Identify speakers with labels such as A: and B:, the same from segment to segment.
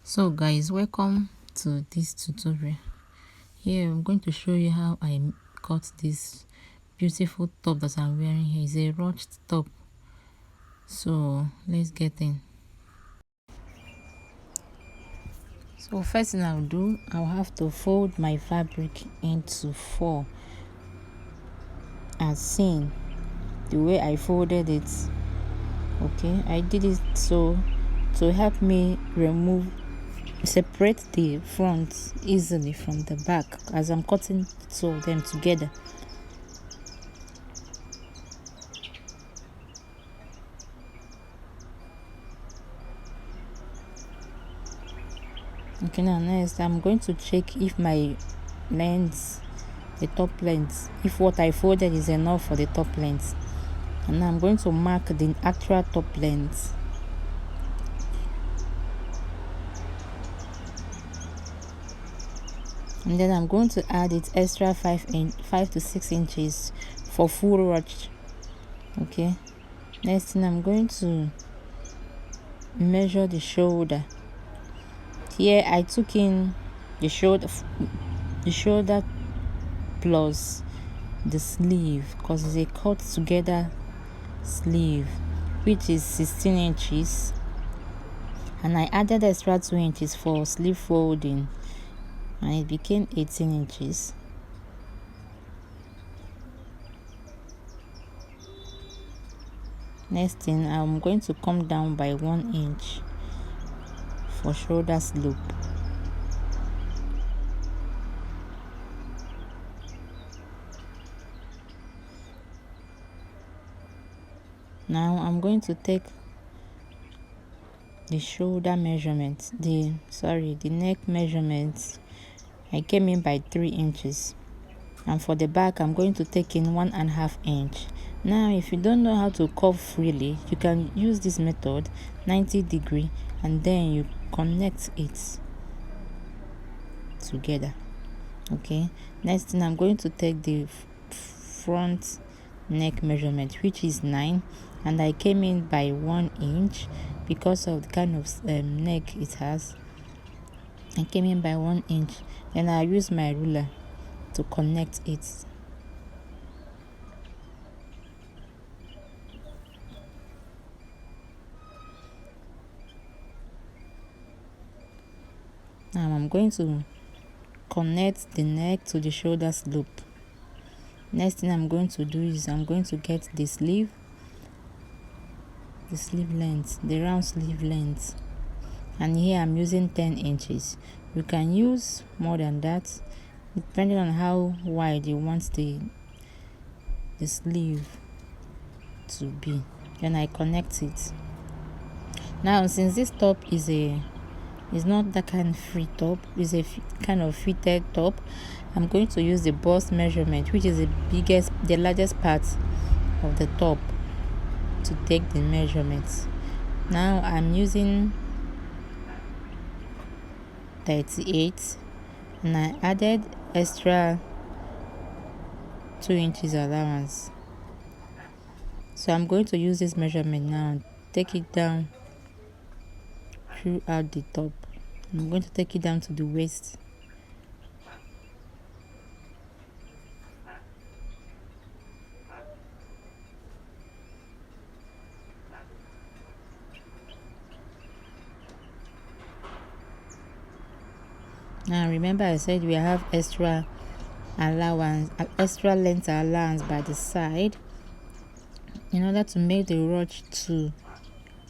A: So guys, welcome to this tutorial. Here I'm going to show you how I cut this beautiful top that I'm wearing here. It's a ruched top. So let's get in. So first thing I'll do, I'll have to fold my fabric into 4 as seen the way I folded it. Okay, I did it so to help me separate the front easily from the back as I'm cutting 2 of them together. Okay, now next I'm going to check if my length, the top length, if what I folded is enough for the top length. And now I'm going to mark the actual top length. And then I'm going to add it extra 5 to 6 inches for full ruch. Okay, next thing I'm going to measure the shoulder. Here I took in the shoulder plus the sleeve, because it's a cut together sleeve, which is 16 inches, and I added extra 2 inches for sleeve folding, and it became 18 inches. Next thing, I'm going to come down by 1 inch for shoulder slope. Now I'm going to take the shoulder measurement, the neck measurement. I came in by 3 inches, and for the back I'm going to take in 1.5 inch. Now if you don't know how to curve freely, you can use this method, 90-degree, and then you connect it together. Okay, next thing, I'm going to take the front neck measurement, which is 9, and I came in by 1 inch because of the kind of neck it has. I came in by 1 inch, then I use my ruler to connect it. Now I'm going to connect the neck to the shoulder slope. Next thing I'm going to do is I'm going to get the sleeve length, the round sleeve length, and here I'm using 10 inches. You can use more than that depending on how wide you want the sleeve to be. Then I connect it. Now since this top is not that kind of free top, it's a kind of fitted top, I'm going to use the bust measurement, which is the largest part of the top, to take the measurements. Now I'm using 38, and I added extra 2 inches allowance. So I'm going to use this measurement now, take it down throughout the top. I'm going to take it down to the waist. Now remember I said we have extra length allowance by the side in order to make the ruch to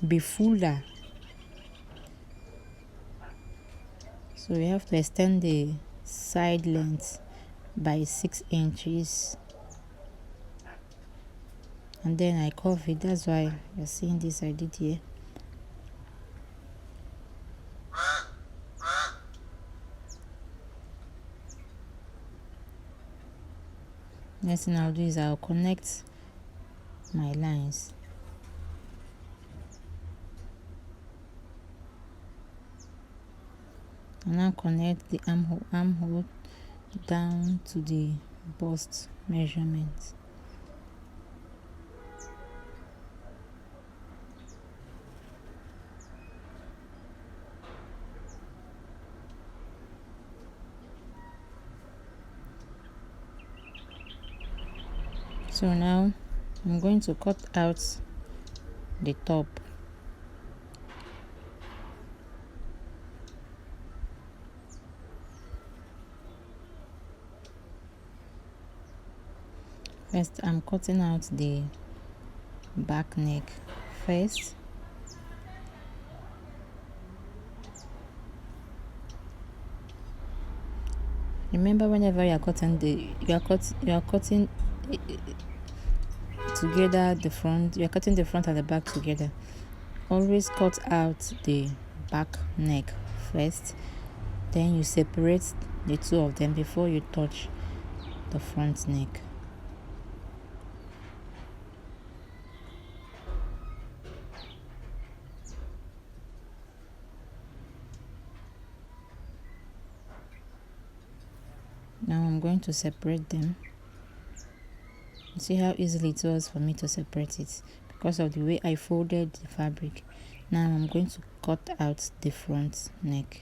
A: be fuller. So we have to extend the side length by 6 inches, and then I curve it. That's why you're seeing this I did here. Next thing I'll do is I'll connect my lines. And now connect the armhole down to the bust measurement. So now I'm going to cut out the top. First, I'm cutting out the back neck first. Remember, whenever you are cutting together the front, you are cutting the front and the back together. Always cut out the back neck first, then you separate the two of them before you touch the front neck. Now I'm going to separate them. See how easily it was for me to separate it because of the way I folded the fabric. Now I'm going to cut out the front neck.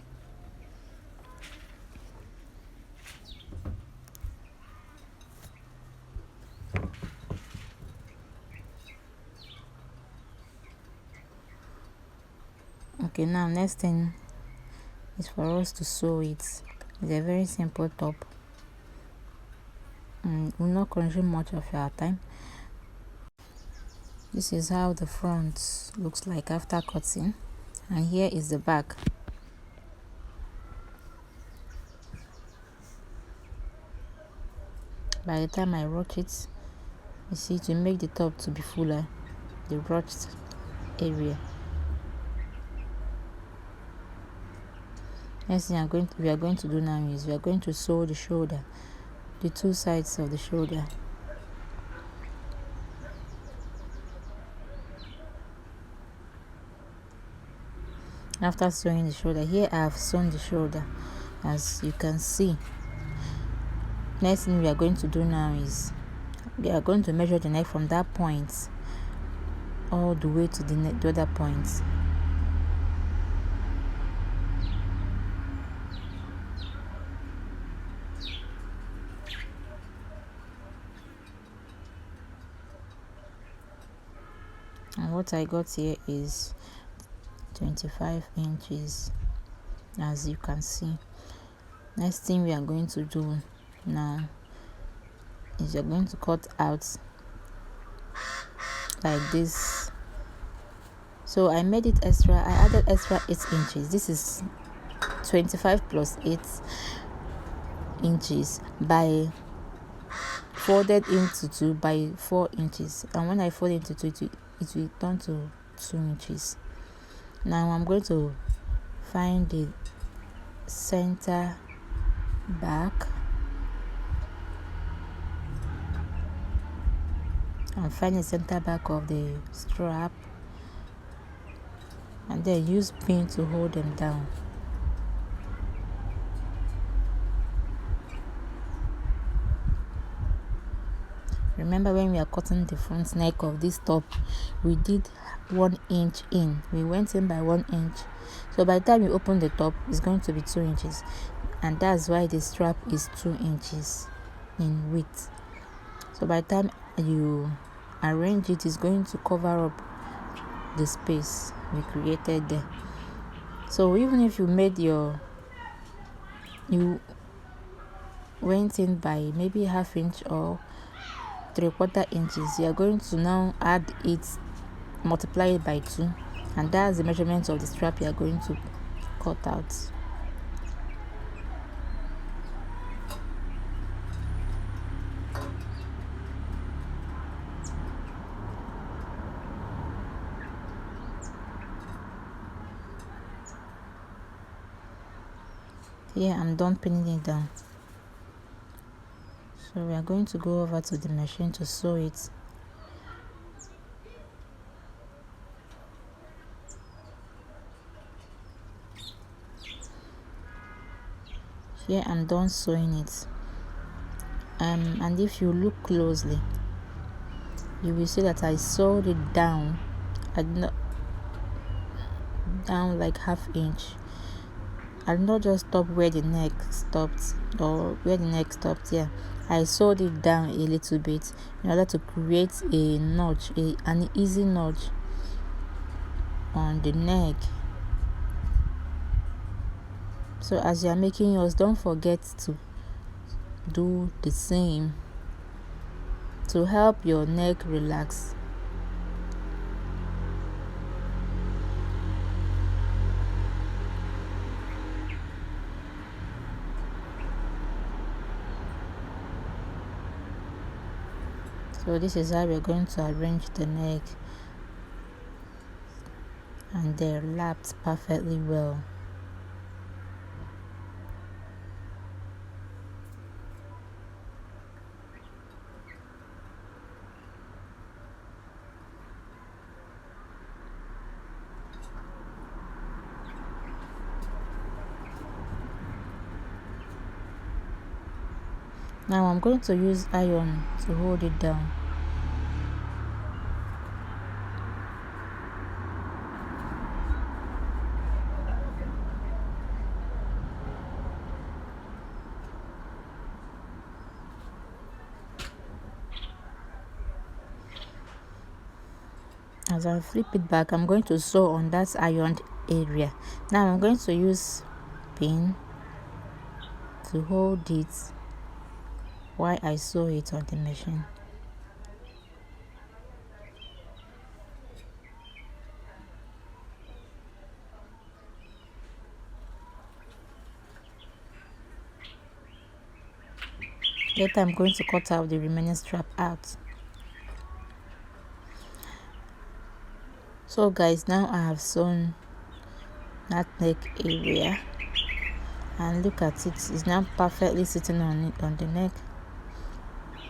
A: Okay, now next thing is for us to sew it. It's a very simple top and will not consume much of your time. This is how the front looks like after cutting, and here is the back. By the time I ruch it, you see, to make the top to be fuller, the ruched area. Next thing we are going to do now is we are going to sew the shoulder, the two sides of the shoulder. After sewing the shoulder, here I have sewn the shoulder, as you can see. Next thing we are going to do now is we are going to measure the neck from that point all the way to the other point. And what I got here is 25 inches, as you can see. Next thing we are going to do now is you're going to cut out like this. So I made it extra, I added extra 8 inches. This is 25 plus 8 inches by folded into 2 by 4 inches, and when I fold into 2 it will turn to 2 inches. Now I'm going to find the center back and find the center back of the strap, and then use pin to hold them down. Remember, when we are cutting the front neck of this top, we did 1 inch in. We went in by 1 inch. So by the time you open the top, it's going to be 2 inches. And that's why the strap is 2 inches in width. So by the time you arrange it, it's going to cover up the space we created there. So even if you went in by maybe ½ inch or 3/4 inches, you are going to now add it, multiply it by 2, and that's the measurement of the strap you are going to cut out. Here I'm done pinning it down. So we are going to go over to the machine to sew it. Here I'm done sewing it. And if you look closely, you will see that I sewed it down, down like ½ inch. I did not just stop where the neck stopped, or where the neck stopped. Yeah, I sewed it down a little bit in order to create a notch, an easy notch on the neck. So as you are making yours, don't forget to do the same to help your neck relax. So this is how we're going to arrange the neck, and they're lapped perfectly well. Now I'm going to use iron to hold it down. As I flip it back, I'm going to sew on that ironed area. Now I'm going to use pin to hold it while I sew it on the machine. Later I'm going to cut out the remaining strap out. So guys, now I have sewn that neck area, and look at it, it's now perfectly sitting on the neck,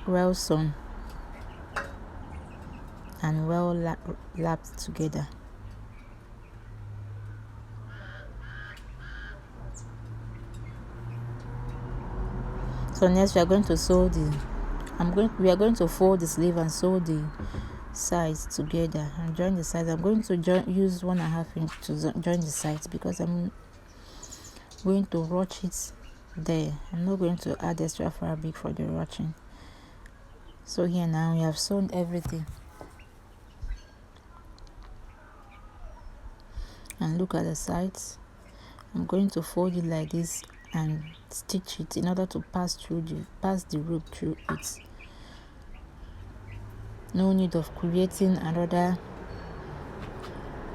A: well sewn and well lapped together. So next we are going to sew we are going to fold the sleeve and sew the sides together and join the sides. I'm going to use 1.5 inch to join the sides because I'm going to ruch it there. I'm not going to add extra fabric for the ruching. So here now we have sewn everything, and look at the sides. I'm going to fold it like this and stitch it in order to pass the rope through it. No need of creating another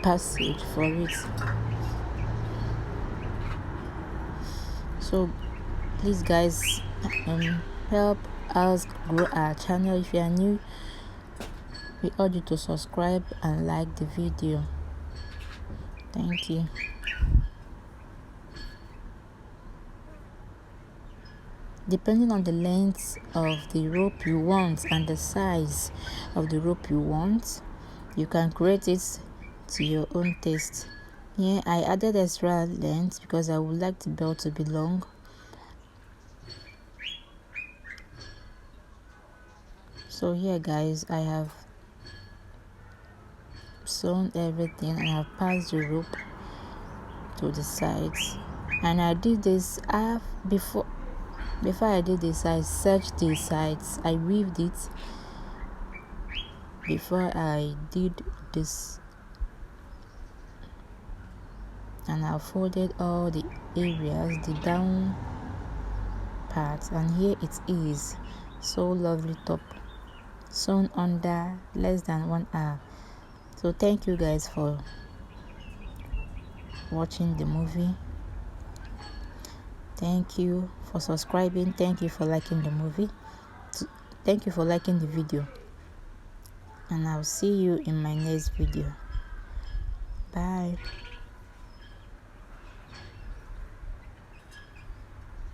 A: passage for it. So please guys, help us grow our channel. If you are new, we urge you to subscribe and like the video. Thank you. Depending on the length of the rope you want and the size of the rope you want, you can create it to your own taste. Here I added extra length because I would like the belt to be long. So here guys, I have sewn everything and I have passed the rope to the sides, and I did this before I did this, I searched the sides, I weaved it before I did this, and I folded all the areas, the down part, and here it is. So lovely top, sewn under less than 1 hour. So thank you guys for watching the movie. Thank you for subscribing. Thank you for liking the movie. Thank you for liking the video, and I'll see you in my next video. Bye.